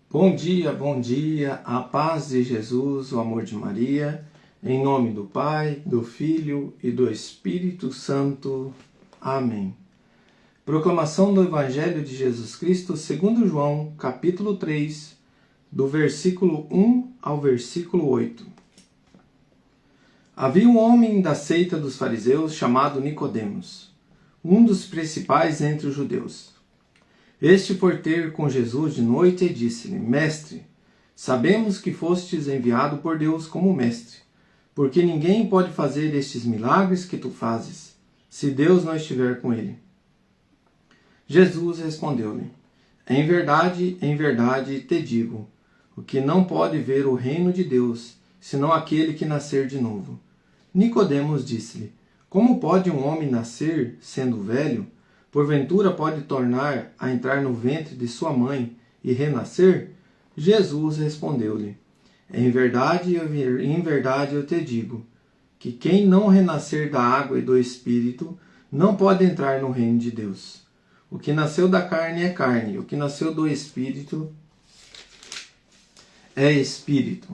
Bom dia, a paz de Jesus, o amor de Maria, em nome do Pai, do Filho e do Espírito Santo. Amém. Proclamação do Evangelho de Jesus Cristo segundo João, capítulo 3, do versículo 1 ao versículo 8. Havia um homem da seita dos fariseus chamado Nicodemos, um dos principais entre os judeus. Este foi ter com Jesus de noite e disse-lhe: Mestre, sabemos que fostes enviado por Deus como mestre, porque ninguém pode fazer estes milagres que tu fazes, se Deus não estiver com ele. Jesus respondeu-lhe: em verdade te digo, o que não pode ver o reino de Deus, senão aquele que nascer de novo. Nicodemos disse-lhe: Como pode um homem nascer, sendo velho? Porventura pode tornar a entrar no ventre de sua mãe e renascer? Jesus respondeu-lhe: em verdade eu te digo, que quem não renascer da água e do Espírito não pode entrar no reino de Deus. O que nasceu da carne é carne, o que nasceu do Espírito é Espírito.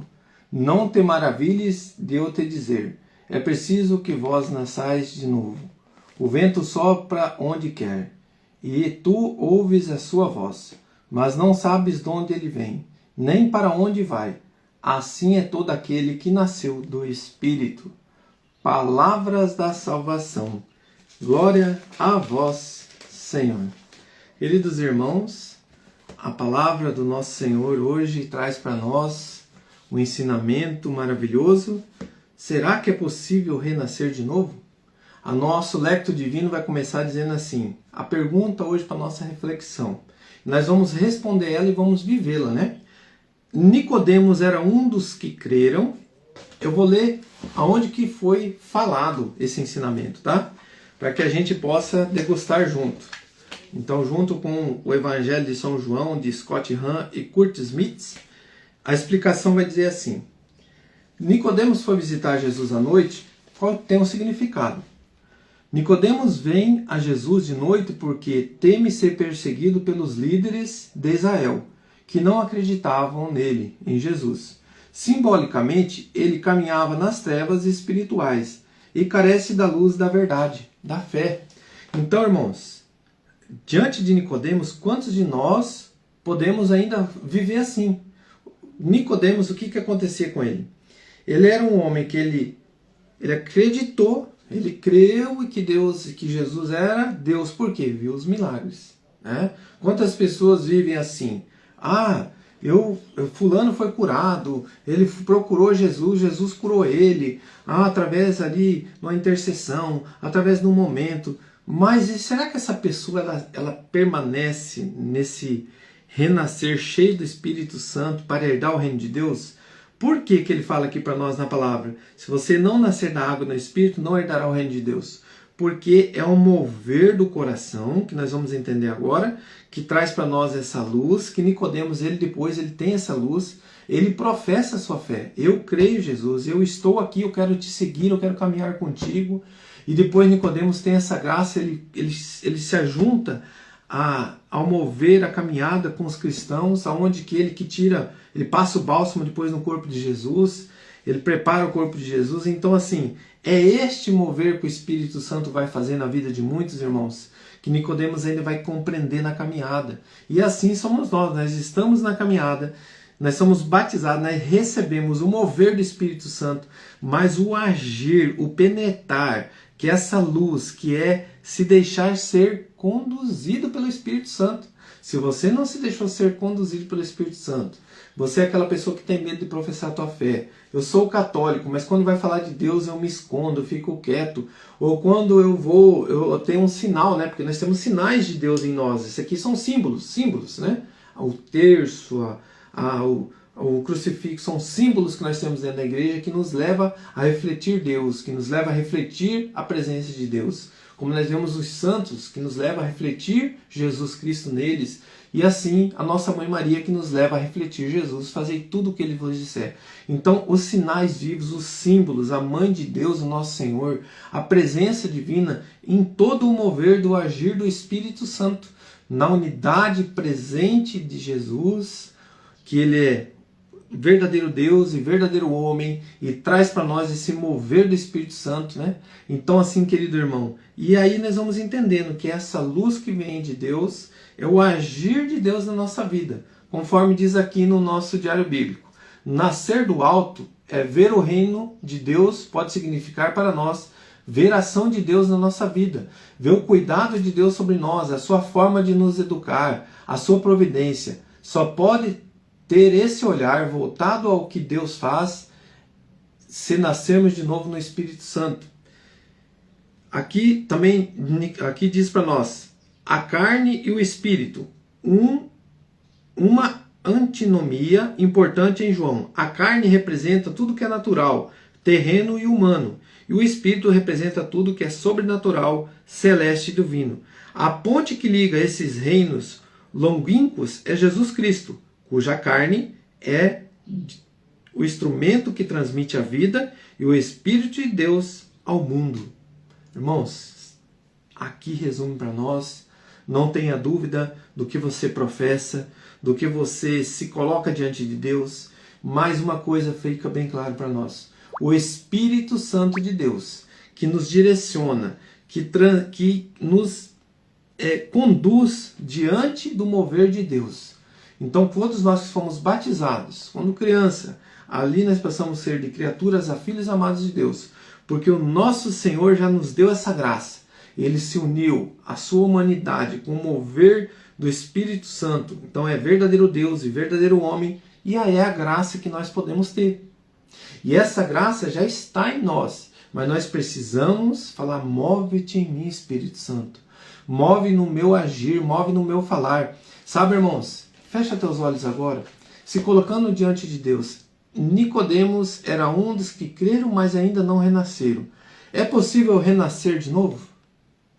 Não te maravilhes de eu te dizer, é preciso que vós nasçais de novo. O vento sopra onde quer, e tu ouves a sua voz, mas não sabes de onde ele vem, nem para onde vai. Assim é todo aquele que nasceu do Espírito. Palavras da salvação. Glória a vós, Senhor. Queridos irmãos, a palavra do nosso Senhor hoje traz para nós um ensinamento maravilhoso. Será que é possível renascer de novo? A nosso lecto divino vai começar dizendo assim, a pergunta hoje para a nossa reflexão. Nós vamos responder ela e vamos vivê-la, né? Nicodemos era um dos que creram. Eu vou ler aonde que foi falado esse ensinamento, tá? Para que a gente possa degustar junto. Então, junto com o Evangelho de São João, de Scott Hahn e Kurt Smith, a explicação vai dizer assim. Nicodemos foi visitar Jesus à noite, qual tem um significado. Nicodemos vem a Jesus de noite porque teme ser perseguido pelos líderes de Israel, que não acreditavam nele, em Jesus. Simbolicamente, ele caminhava nas trevas espirituais e carece da luz da verdade, da fé. Então, irmãos, diante de Nicodemos, quantos de nós podemos ainda viver assim? Nicodemos, o que acontecia com ele? Ele era um homem que ele acreditou, ele creu que Jesus era Deus, por quê? Viu os milagres. Né? Quantas pessoas vivem assim? Fulano foi curado, ele procurou Jesus, Jesus curou ele, através ali de uma intercessão, através de um momento. Mas será que essa pessoa ela permanece nesse renascer cheio do Espírito Santo para herdar o reino de Deus? Por que ele fala aqui para nós na palavra? Se você não nascer da água e do Espírito, não herdará o reino de Deus. Porque é um mover do coração, que nós vamos entender agora, que traz para nós essa luz, que Nicodemos, ele tem essa luz, ele professa a sua fé. Eu creio, Jesus, eu estou aqui, eu quero te seguir, eu quero caminhar contigo. E depois Nicodemos tem essa graça, ele se ajunta ao mover a caminhada com os cristãos, aonde que ele passa o bálsamo depois no corpo de Jesus, ele prepara o corpo de Jesus. Então assim, é este mover que o Espírito Santo vai fazer na vida de muitos irmãos, que Nicodemos ainda vai compreender na caminhada. E assim somos nós estamos na caminhada, nós somos batizados, nós recebemos o mover do Espírito Santo, mas o agir, o penetrar, que é essa luz, que é se deixar ser conduzido pelo Espírito Santo. Se você não se deixou ser conduzido pelo Espírito Santo, você é aquela pessoa que tem medo de professar a tua fé. Eu sou católico, mas quando vai falar de Deus eu me escondo, eu fico quieto. Ou quando eu tenho um sinal, né? Porque nós temos sinais de Deus em nós. Isso aqui são símbolos, né? O terço, o crucifixo são símbolos que nós temos dentro da igreja que nos leva a refletir Deus, que nos leva a refletir a presença de Deus. Como nós vemos os santos, que nos leva a refletir Jesus Cristo neles. E assim, a nossa Mãe Maria, que nos leva a refletir Jesus, fazer tudo o que Ele vos disser. Então, os sinais vivos, os símbolos, a Mãe de Deus, o nosso Senhor, a presença divina em todo o mover do agir do Espírito Santo, na unidade presente de Jesus, que Ele é verdadeiro Deus e verdadeiro homem e traz para nós esse mover do Espírito Santo, né? Então assim, querido irmão, e aí nós vamos entendendo que essa luz que vem de Deus é o agir de Deus na nossa vida, conforme diz aqui no nosso diário bíblico. Nascer do alto é ver o reino de Deus, pode significar para nós ver a ação de Deus na nossa vida, ver o cuidado de Deus sobre nós, a sua forma de nos educar, a sua providência. Só pode ter esse olhar voltado ao que Deus faz se nascermos de novo no Espírito Santo. Aqui também, aqui diz para nós, a carne e o Espírito, uma antinomia importante em João. A carne representa tudo que é natural, terreno e humano, e o Espírito representa tudo que é sobrenatural, celeste e divino. A ponte que liga esses reinos longínquos é Jesus Cristo, cuja carne é o instrumento que transmite a vida e o Espírito de Deus ao mundo. Irmãos, aqui resume para nós, não tenha dúvida do que você professa, do que você se coloca diante de Deus. Mais uma coisa fica bem claro para nós. O Espírito Santo de Deus, que nos direciona, que nos conduz diante do mover de Deus. Então, todos nós que fomos batizados, quando criança, ali nós passamos a ser de criaturas a filhos amados de Deus, porque o nosso Senhor já nos deu essa graça. Ele se uniu à sua humanidade com o mover do Espírito Santo. Então é verdadeiro Deus e verdadeiro homem, e aí é a graça que nós podemos ter. E essa graça já está em nós, mas nós precisamos falar: move-te em mim, Espírito Santo. Move no meu agir, move no meu falar. Sabe, irmãos, fecha teus olhos agora, se colocando diante de Deus. Nicodemos era um dos que creram, mas ainda não renasceram. É possível renascer de novo?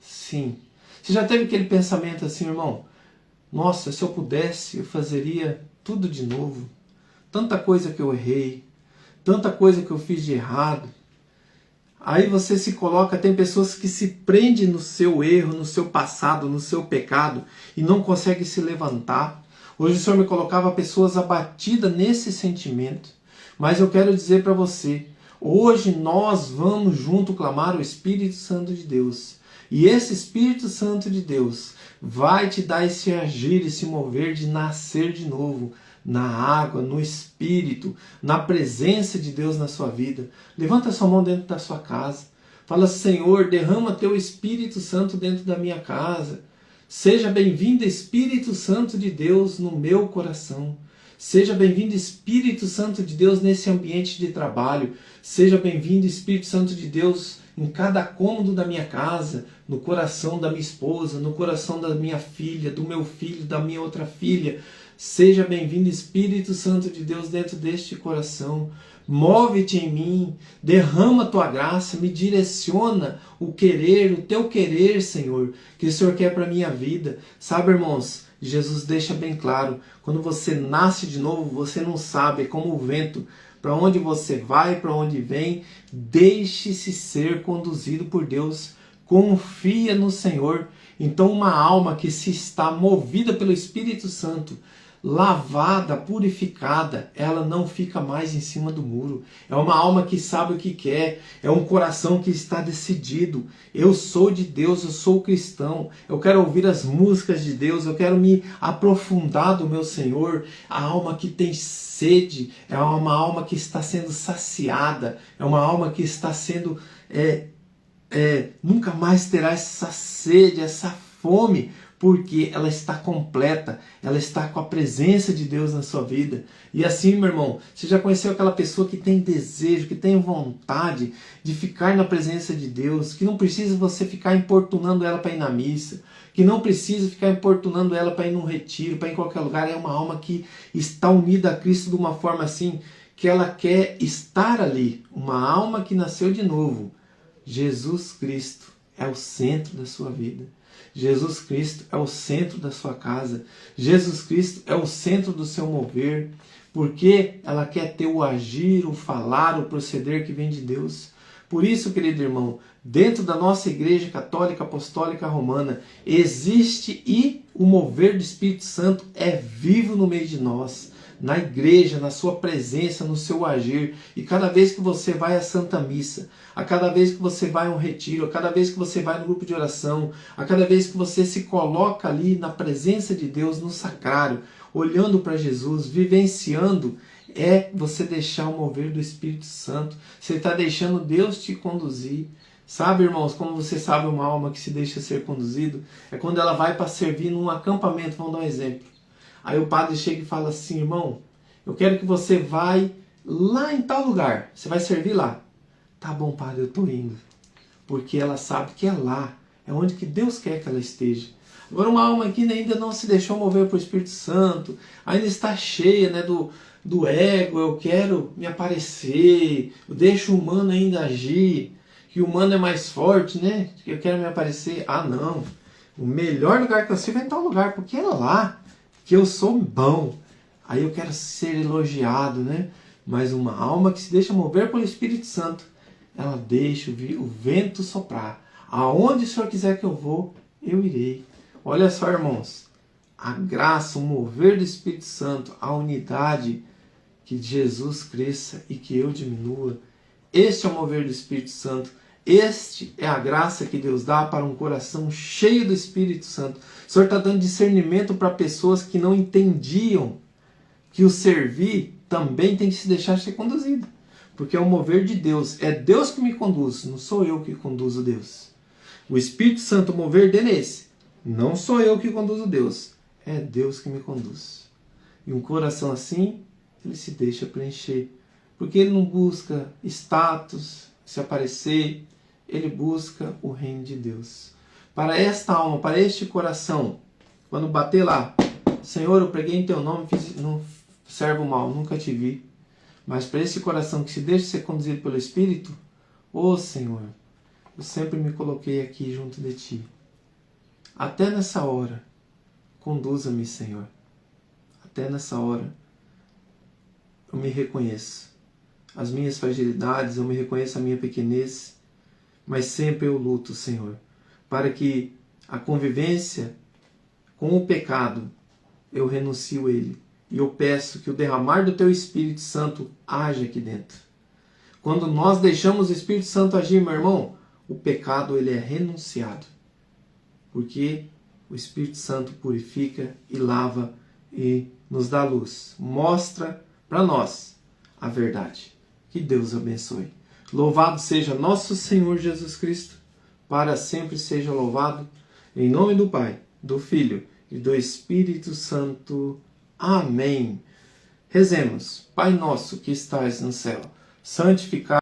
Sim. Você já teve aquele pensamento assim, irmão? Nossa, se eu pudesse, eu fazeria tudo de novo. Tanta coisa que eu errei, tanta coisa que eu fiz de errado. Aí você se coloca, tem pessoas que se prendem no seu erro, no seu passado, no seu pecado e não conseguem se levantar. Hoje o Senhor me colocava pessoas abatidas nesse sentimento. Mas eu quero dizer para você, hoje nós vamos junto clamar o Espírito Santo de Deus. E esse Espírito Santo de Deus vai te dar esse agir, esse mover de nascer de novo, na água, no Espírito, na presença de Deus na sua vida. Levanta sua mão dentro da sua casa. Fala: Senhor, derrama teu Espírito Santo dentro da minha casa. Seja bem-vindo, Espírito Santo de Deus, no meu coração. Seja bem-vindo, Espírito Santo de Deus, nesse ambiente de trabalho. Seja bem-vindo, Espírito Santo de Deus, em cada cômodo da minha casa, no coração da minha esposa, no coração da minha filha, do meu filho, da minha outra filha. Seja bem-vindo, Espírito Santo de Deus, dentro deste coração. Move-te em mim, derrama a tua graça, me direciona o querer, o teu querer, Senhor, que o Senhor quer para a minha vida. Sabe, irmãos, Jesus deixa bem claro, quando você nasce de novo, você não sabe, é como o vento, para onde você vai, para onde vem. Deixe-se ser conduzido por Deus, confia no Senhor. Então uma alma que se está movida pelo Espírito Santo, lavada, purificada, ela não fica mais em cima do muro. É uma alma que sabe o que quer, é um coração que está decidido. Eu sou de Deus, eu sou cristão, eu quero ouvir as músicas de Deus, eu quero me aprofundar do meu Senhor. A alma que tem sede, é uma alma que está sendo saciada, é uma alma que está sendo, nunca mais terá essa sede, essa fome, porque ela está completa, ela está com a presença de Deus na sua vida. E assim, meu irmão, você já conheceu aquela pessoa que tem desejo, que tem vontade de ficar na presença de Deus, que não precisa você ficar importunando ela para ir na missa, que não precisa ficar importunando ela para ir num retiro, para ir em qualquer lugar. É uma alma que está unida a Cristo de uma forma assim, que ela quer estar ali. Uma alma que nasceu de novo. Jesus Cristo é o centro da sua vida. Jesus Cristo é o centro da sua casa. Jesus Cristo é o centro do seu mover. Porque ela quer ter o agir, o falar, o proceder que vem de Deus. Por isso, querido irmão, dentro da nossa Igreja Católica Apostólica Romana, existe e o mover do Espírito Santo é vivo no meio de nós. na igreja, na sua presença, no seu agir. E cada vez que você vai à Santa Missa, a cada vez que você vai a um retiro, a cada vez que você vai no grupo de oração, a cada vez que você se coloca ali na presença de Deus, no sacrário, olhando para Jesus, vivenciando, é você deixar o mover do Espírito Santo. Você está deixando Deus te conduzir. Sabe, irmãos, como você sabe uma alma que se deixa ser conduzido? É quando ela vai para servir num acampamento, vamos dar um exemplo. Aí o padre chega e fala assim, irmão, eu quero que você vai lá em tal lugar, você vai servir lá. Tá bom, padre, eu estou indo. Porque ela sabe que é lá, é onde que Deus quer que ela esteja. Agora uma alma que ainda não se deixou mover para o Espírito Santo, ainda está cheia, né, do ego, eu quero me aparecer, eu deixo o humano ainda agir, que o humano é mais forte, né? Que eu quero me aparecer. Ah, não. O melhor lugar que eu sirvo é em tal lugar, porque é lá que eu sou bom. Aí eu quero ser elogiado, né? Mas uma alma que se deixa mover pelo Espírito Santo, ela deixa o vento soprar. Aonde o Senhor quiser que eu vou, eu irei. Olha só, irmãos. A graça, o mover do Espírito Santo, a unidade, que Jesus cresça e que eu diminua. Este é o mover do Espírito Santo. Este é a graça que Deus dá para um coração cheio do Espírito Santo. O Senhor está dando discernimento para pessoas que não entendiam que o servir também tem que se deixar ser conduzido. Porque é o mover de Deus. É Deus que me conduz, não sou eu que conduzo Deus. O Espírito Santo, o mover dele é esse. Não sou eu que conduzo Deus. É Deus que me conduz. E um coração assim, ele se deixa preencher. Porque ele não busca status, se aparecer, ele busca o reino de Deus. Para esta alma, para este coração, quando bater lá, Senhor, eu preguei em teu nome, não servo mal, nunca te vi. Mas para esse coração que se deixa ser conduzido pelo Espírito, ô Senhor, eu sempre me coloquei aqui junto de ti. Até nessa hora, conduza-me, Senhor. Até nessa hora, eu me reconheço. As minhas fragilidades, eu me reconheço a minha pequenez, mas sempre eu luto, Senhor, para que a convivência com o pecado, eu renuncio a ele. E eu peço que o derramar do Teu Espírito Santo haja aqui dentro. Quando nós deixamos o Espírito Santo agir, meu irmão, o pecado ele é renunciado. Porque o Espírito Santo purifica e lava e nos dá luz. Mostra para nós a verdade. Que Deus abençoe. Louvado seja nosso Senhor Jesus Cristo. Para sempre seja louvado. Em nome do Pai, do Filho e do Espírito Santo. Amém. Rezemos. Pai nosso que estais no céu, santificado